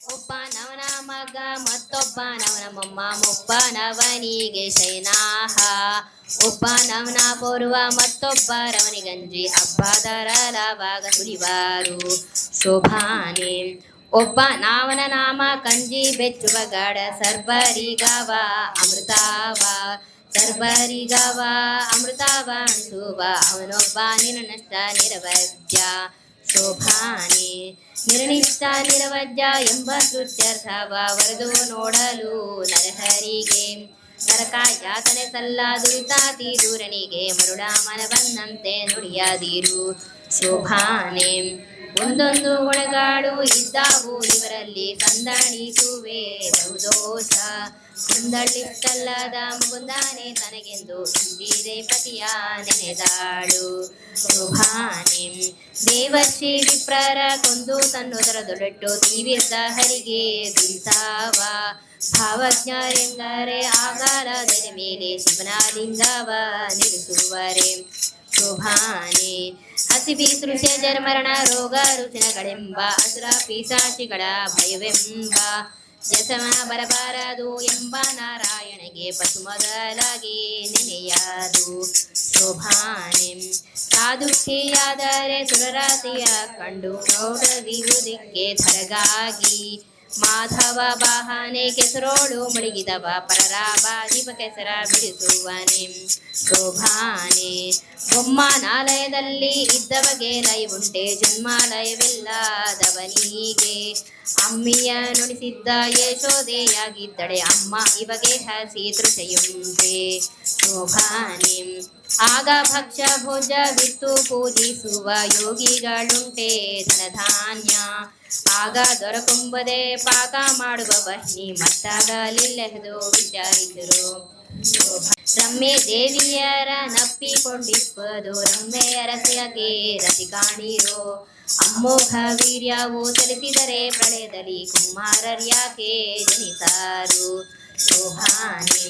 ಒಬ್ಬನವನ ಮಗ ಮತ್ತೊಬ್ಬನವನ ಮೊಮ್ಮ ಮುಪ್ಪನವನಿಗೆ ಶೈನಾಹ ಒಬ್ಬನವನ ಪೂರ್ವ ಮತ್ತೊಬ್ಬರವನಿ ಗಂಜಿ ಹಬ್ಬದರಲವಾಗ ಸುರಿವಾರು ಶೋಭಾನೆ ಒಬ್ಬನವನ ನಾಮ ಕಂಜಿ ಬೆಚ್ಚುವ ಗಾಡ ಸರ್ಬರಿಗವ ಅಮೃತವ ಸರ್ಬರಿಗವ ಅಮೃತವ ಅಣಿಸುವ ಅವನೊಬ್ಬ ನಿರನಷ್ಟ ನಿರವಜ್ಯ ಶೋಭಾನೆ ನಿರ್ಣಿಷ್ಟ ನಿರವಜ್ಯ ಎಂಬ ಶ್ರುತ್ಯರ್ಥವ ವರದು ನೋಡಲು ನರಹರಿಗೆ ನರಕ ಯಾತನೆ ಸಲ್ಲ ದುರಿತಾತಿ ದೂರನಿಗೆ ಮರುಡ ಮನ ಬಂದಂತೆ ನುಡಿಯಾದಿರು ಶೋಭಾನೆ ಒಂದೊಂದು ಒಳಗಾಡು ಇದ್ದಾವು ಇವರಲ್ಲಿ ಸಂದಣಿಸುವೆ ಬಹುದೋಷ ಕುಂದಳಿಷ್ಟಲ್ಲದ ಮುಗುಂದಾನೆ ತನಗೆಂದು ಇಂದಿರೆ ಪತಿಯ ನೆನೆದಾಳು ಶೋಭಾನೆ ದೇವಶ್ರೀ ವಿಪ್ರರ ಕೊಂದು ತನ್ನೋದರ ದೊಡ್ಡಟ್ಟು ತೀವ್ರತ ಹರಿಗೆ ದುರಿತಾವ ಭಾವಜ್ಞರೆಂದರೆ ಆಗಾರದ ಮೇಲೆ ಶಿವನ ಲಿಂಗವ ನಿಲ್ಲಿಸುವರೆ ಶೋಭಾನೆ ಹಸಿಬಿ ತೃಷೆ ಜರ್ಮರಣ ರೋಗ ರುಚಿನಗಳೆಂಬ ಅಸುರ ಪಿಶಾಚಿಗಳ ಭಯವೆಂಬ ಜಸಮ ಬರಬಾರದು ಎಂಬ ನಾರಾಯಣಗೆ ಪಶು ಮೊದಲಾಗಿ ನೆನೆಯಾದು ಶೋಭಾನೆ ಸಾಧುಖಿಯಾದರೆ ಸುರರಾತಿಯ ಕಂಡು ನೋಡದಿರುವುದಕ್ಕೆ ಧರಗಾಗಿ ಮಾಧವ ವಾಹನೆ ಕೆಸರೋಡು ಮುಳುಗಿದವ ಪರರಾಬಾದಿಪ ಕೆಸರ ಬಿಡಿಸುವನೆ ಶೋಭಾನೆ ಬೊಮ್ಮನಾಲಯದಲ್ಲಿ ಇದ್ದವಗೆ ಲಯವುಂಟೆ ಜನ್ಮಾಲಯವಿಲ್ಲದವನಿಗೆ ಅಮ್ಮಿಯ ನುಡಿಸಿದ್ದ ಯಶೋದೆಯಾಗಿದ್ದಳೆ ಅಮ್ಮ ಇವಗೆ ಹಸಿ ತೃಷೆಯುಂಟೆ ಶೋಭಾನೆ ಆಗ ಭಕ್ಷ್ಯ ಭೋಜ ಬಿಟ್ಟು ಪೂಜಿಸುವ ಯೋಗಿಗಳುಂಟೆ ಧನಧಾನ್ಯ ಆಗ ದೊರಕುಂಬದೆ ಪಾಕ ಮಾಡುವ ವಹ್ನಿ ಮತ್ತಾಗಲಿಲ್ಲೆದು ವಿಚಾರಿಸಿರು ರಮ್ಮೆ ದೇವಿಯರ ನಪ್ಪಿಕೊಂಡಿಪ್ಪದು ರಮ್ಮೆಯ ರಸೆಯಗೆ ರತಿ ಕಾಣಿರೋ ಅಮ್ಮೋಘ ವೀರ್ಯವು ಚಲಿಸಿದರೆ ಪ್ರಳಯದಲ್ಲಿ ಕುಮಾರರ್ಯಾಕೆ ಜನಿಸಾರು ಶೋಭಾನೆ